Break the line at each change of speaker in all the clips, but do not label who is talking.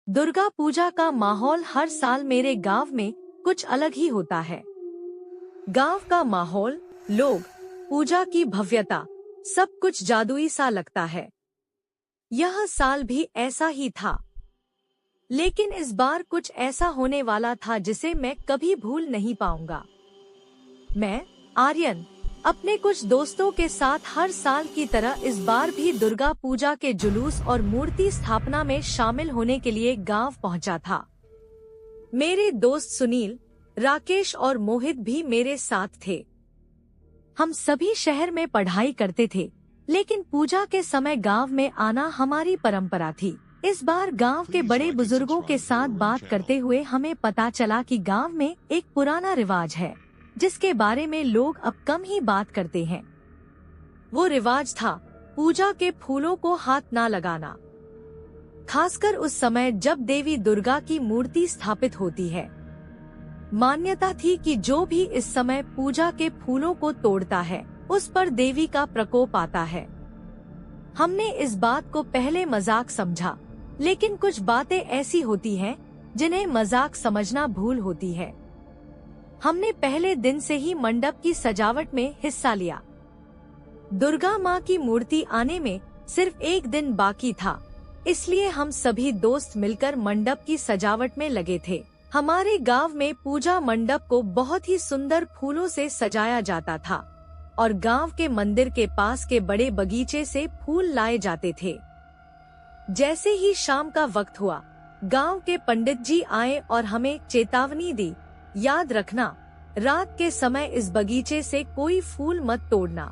दुर्गा पूजा का माहौल हर साल मेरे गांव में कुछ अलग ही होता है। गांव का माहौल, लोग, पूजा की भव्यता, सब कुछ जादुई सा लगता है। यह साल भी ऐसा ही था, लेकिन इस बार कुछ ऐसा होने वाला था जिसे मैं कभी भूल नहीं पाऊंगा। मैं, आर्यन, अपने कुछ दोस्तों के साथ हर साल की तरह इस बार भी दुर्गा पूजा के जुलूस और मूर्ति स्थापना में शामिल होने के लिए गांव पहुंचा था। मेरे दोस्त सुनील, राकेश और मोहित भी मेरे साथ थे। हम सभी शहर में पढ़ाई करते थे, लेकिन पूजा के समय गांव में आना हमारी परंपरा थी। इस बार गांव के बड़े बुजुर्गों के साथ बात करते हुए हमें पता चला कि गांव में एक पुराना रिवाज है, जिसके बारे में लोग अब कम ही बात करते हैं। वो रिवाज था पूजा के फूलों को हाथ ना लगाना, खासकर उस समय जब देवी दुर्गा की मूर्ति स्थापित होती है। मान्यता थी कि जो भी इस समय पूजा के फूलों को तोड़ता है, उस पर देवी का प्रकोप आता है। हमने इस बात को पहले मजाक समझा, लेकिन कुछ बातें ऐसी होती हैं जिन्हें मजाक समझना भूल होती है। हमने पहले दिन से ही मंडप की सजावट में हिस्सा लिया। दुर्गा माँ की मूर्ति आने में सिर्फ एक दिन बाकी था, इसलिए हम सभी दोस्त मिलकर मंडप की सजावट में लगे थे। हमारे गांव में पूजा मंडप को बहुत ही सुंदर फूलों से सजाया जाता था और गांव के मंदिर के पास के बड़े बगीचे से फूल लाए जाते थे। जैसे ही शाम का वक्त हुआ, गांव के पंडित जी आए और हमें चेतावनी दी, याद रखना, रात के समय इस बगीचे से कोई फूल मत तोड़ना,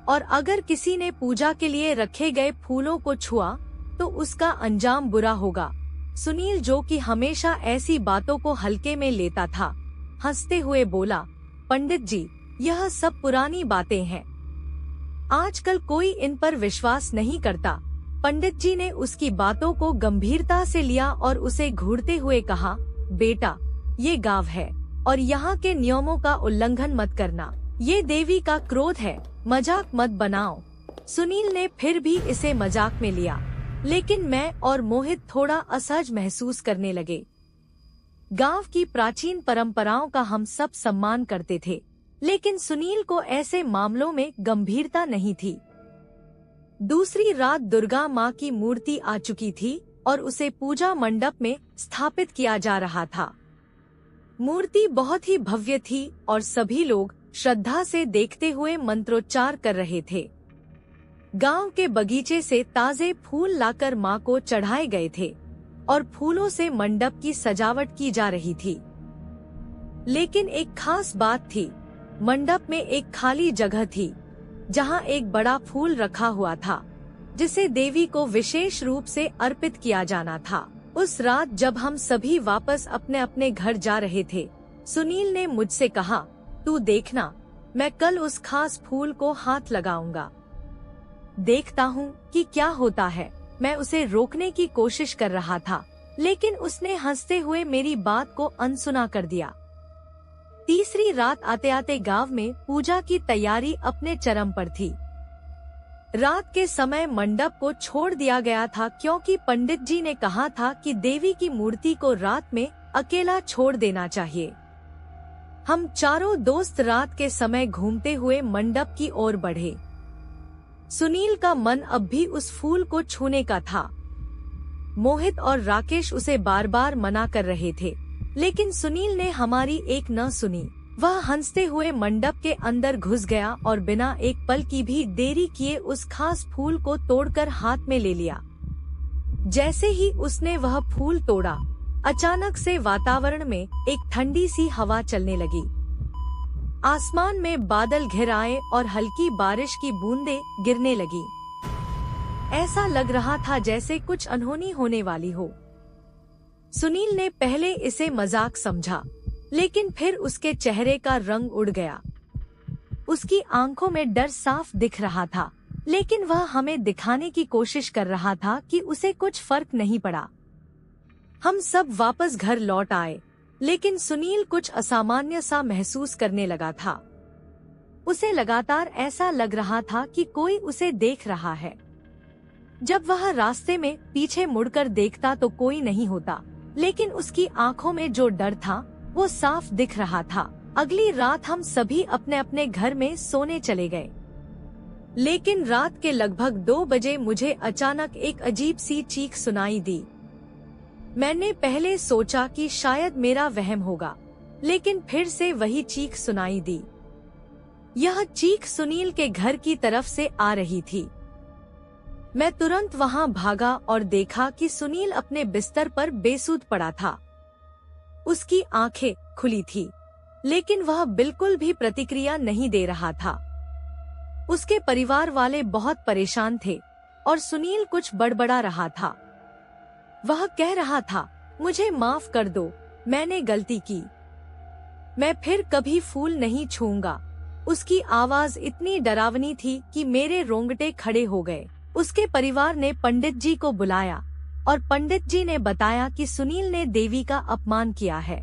और अगर किसी ने पूजा के लिए रखे गए फूलों को छुआ तो उसका अंजाम बुरा होगा। सुनील, जो कि हमेशा ऐसी बातों को हल्के में लेता था, हंसते हुए बोला, पंडित जी, यह सब पुरानी बातें हैं, आजकल कोई इन पर विश्वास नहीं करता। पंडित जी ने उसकी बातों को गंभीरता से लिया और उसे घूरते हुए कहा, बेटा, ये गांव है और यहाँ के नियमों का उल्लंघन मत करना। ये देवी का क्रोध है, मजाक मत बनाओ। सुनील ने फिर भी इसे मजाक में लिया, लेकिन मैं और मोहित थोड़ा असहज महसूस करने लगे। गांव की प्राचीन परंपराओं का हम सब सम्मान करते थे, लेकिन सुनील को ऐसे मामलों में गंभीरता नहीं थी। दूसरी रात दुर्गा माँ की मूर्ति आ चुकी थी और उसे पूजा मंडप में स्थापित किया जा रहा था। मूर्ति बहुत ही भव्य थी और सभी लोग श्रद्धा से देखते हुए मंत्रोच्चार कर रहे थे। गांव के बगीचे से ताजे फूल लाकर मां को चढ़ाए गए थे और फूलों से मंडप की सजावट की जा रही थी। लेकिन एक खास बात थी, मंडप में एक खाली जगह थी जहां एक बड़ा फूल रखा हुआ था, जिसे देवी को विशेष रूप से अर्पित किया जाना था। उस रात जब हम सभी वापस अपने अपने घर जा रहे थे, सुनील ने मुझसे कहा, तू देखना, मैं कल उस खास फूल को हाथ लगाऊंगा, देखता हूँ कि क्या होता है। मैं उसे रोकने की कोशिश कर रहा था, लेकिन उसने हंसते हुए मेरी बात को अनसुना कर दिया। तीसरी रात आते आते गांव में पूजा की तैयारी अपने चरम पर थी। रात के समय मंडप को छोड़ दिया गया था, क्योंकि पंडित जी ने कहा था कि देवी की मूर्ति को रात में अकेला छोड़ देना चाहिए। हम चारों दोस्त रात के समय घूमते हुए मंडप की ओर बढ़े। सुनील का मन अब भी उस फूल को छूने का था। मोहित और राकेश उसे बार बार मना कर रहे थे, लेकिन सुनील ने हमारी एक न सुनी। वह हंसते हुए मंडप के अंदर घुस गया और बिना एक पल की भी देरी किए उस खास फूल को तोड़कर हाथ में ले लिया। जैसे ही उसने वह फूल तोड़ा, अचानक से वातावरण में एक ठंडी सी हवा चलने लगी। आसमान में बादल घिर आए और हल्की बारिश की बूंदें गिरने लगी। ऐसा लग रहा था जैसे कुछ अनहोनी होने वाली हो। सुनील ने पहले इसे मजाक समझा, लेकिन फिर उसके चेहरे का रंग उड़ गया। उसकी आंखों में डर साफ दिख रहा था, लेकिन वह हमें दिखाने की कोशिश कर रहा था कि उसे कुछ फर्क नहीं पड़ा। हम सब वापस घर लौट आए, लेकिन सुनील कुछ असामान्य सा महसूस करने लगा था। उसे लगातार ऐसा लग रहा था कि कोई उसे देख रहा है। जब वह रास्ते में पीछे मुड़कर देखता तो कोई नहीं होता, लेकिन उसकी आंखों में जो डर था वो साफ दिख रहा था। अगली रात हम सभी अपने अपने घर में सोने चले गए, लेकिन रात के लगभग 2 बजे मुझे अचानक एक अजीब सी चीख सुनाई दी। मैंने पहले सोचा कि शायद मेरा वहम होगा, लेकिन फिर से वही चीख सुनाई दी। यह चीख सुनील के घर की तरफ से आ रही थी। मैं तुरंत वहां भागा और देखा कि सुनील अपने बिस्तर पर बेसुध पड़ा था। उसकी आंखें खुली थी, लेकिन वह बिल्कुल भी प्रतिक्रिया नहीं दे रहा था। उसके परिवार वाले बहुत परेशान थे और सुनील कुछ बड़बड़ा रहा था। वह कह रहा था, मुझे माफ कर दो, मैंने गलती की, मैं फिर कभी फूल नहीं छूऊंगा। उसकी आवाज इतनी डरावनी थी कि मेरे रोंगटे खड़े हो गए। उसके परिवार ने पंडित जी को बुलाया और पंडित जी ने बताया कि सुनील ने देवी का अपमान किया है।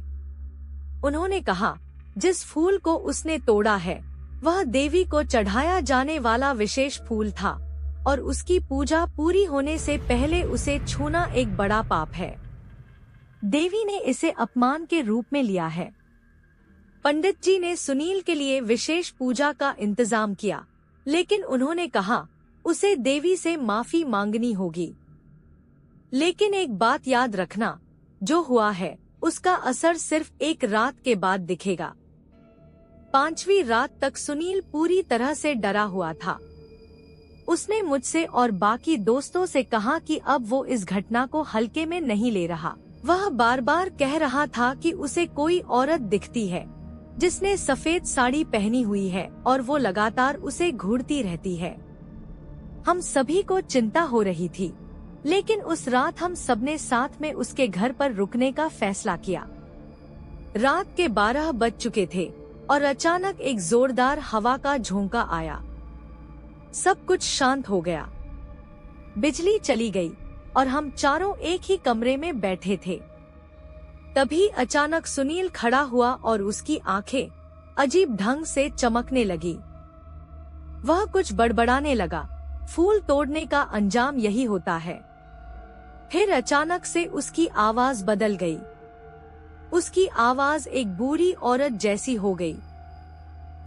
उन्होंने कहा, जिस फूल को उसने तोड़ा है वह देवी को चढ़ाया जाने वाला विशेष फूल था और उसकी पूजा पूरी होने से पहले उसे छूना एक बड़ा पाप है। देवी ने इसे अपमान के रूप में लिया है। पंडित जी ने सुनील के लिए विशेष पूजा का इंतजाम किया, लेकिन उन्होंने कहा उसे देवी से माफी मांगनी होगी। लेकिन एक बात याद रखना, जो हुआ है उसका असर सिर्फ एक रात के बाद दिखेगा। 5वीं रात तक सुनील पूरी तरह से डरा हुआ था। उसने मुझसे और बाकी दोस्तों से कहा कि अब वो इस घटना को हल्के में नहीं ले रहा। वह बार बार कह रहा था कि उसे कोई औरत दिखती है जिसने सफेद साड़ी पहनी हुई है और वो लगातार उसे घूरती रहती है। हम सभी को चिंता हो रही थी, लेकिन उस रात हम सबने साथ में उसके घर पर रुकने का फैसला किया। रात के 12 बज चुके थे और अचानक एक जोरदार हवा का झोंका आया। सब कुछ शांत हो गया। बिजली चली गई और हम चारों एक ही कमरे में बैठे थे। तभी अचानक सुनील खड़ा हुआ और उसकी आंखें अजीब ढंग से चमकने लगी। वह कुछ बड़बड़ाने लगा, फूल तोड़ने का अंजाम यही होता है। फिर अचानक से उसकी आवाज बदल गई। उसकी आवाज एक बूढ़ी औरत जैसी हो गई।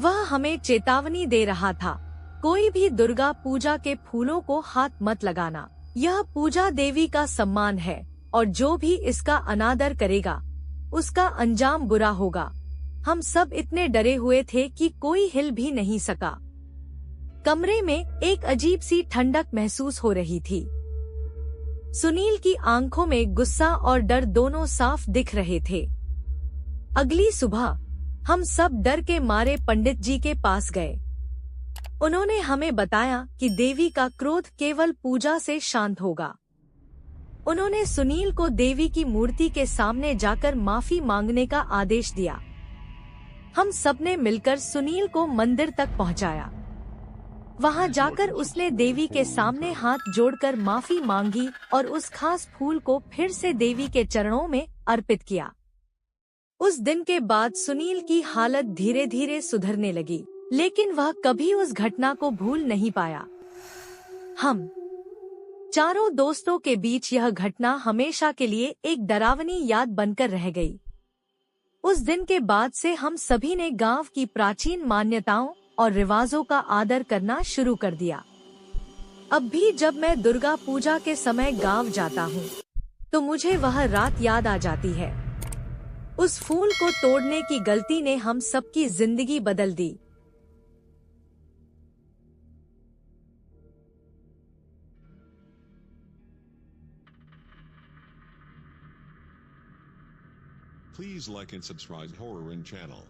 वह हमें चेतावनी दे रहा था, कोई भी दुर्गा पूजा के फूलों को हाथ मत लगाना। यह पूजा देवी का सम्मान है और जो भी इसका अनादर करेगा उसका अंजाम बुरा होगा। हम सब इतने डरे हुए थे कि कोई हिल भी नहीं सका। कमरे में एक अजीब सी ठंडक महसूस हो रही थी। सुनील की आंखों में गुस्सा और डर दोनों साफ दिख रहे थे। अगली सुबह हम सब डर के मारे पंडित जी के पास गए। उन्होंने हमें बताया कि देवी का क्रोध केवल पूजा से शांत होगा। उन्होंने सुनील को देवी की मूर्ति के सामने जाकर माफी मांगने का आदेश दिया। हम सबने मिलकर सुनील को मंदिर तक पहुंचाया। वहां जाकर उसने देवी के सामने हाथ जोड़कर माफी मांगी और उस खास फूल को फिर से देवी के चरणों में अर्पित किया। उस दिन के बाद सुनील की हालत धीरे धीरे सुधरने लगी, लेकिन वह कभी उस घटना को भूल नहीं पाया। हम चारों दोस्तों के बीच यह घटना हमेशा के लिए एक डरावनी याद बनकर रह गई। उस दिन के बाद से हम सभी ने गांव की प्राचीन मान्यताओं और रिवाजों का आदर करना शुरू कर दिया। अब भी जब मैं दुर्गा पूजा के समय गांव जाता हूँ, तो मुझे वह रात याद आ जाती है। उस फूल को तोड़ने की गलती ने हम सबकी जिंदगी बदल दी।
Please like and subscribe Horror In channel.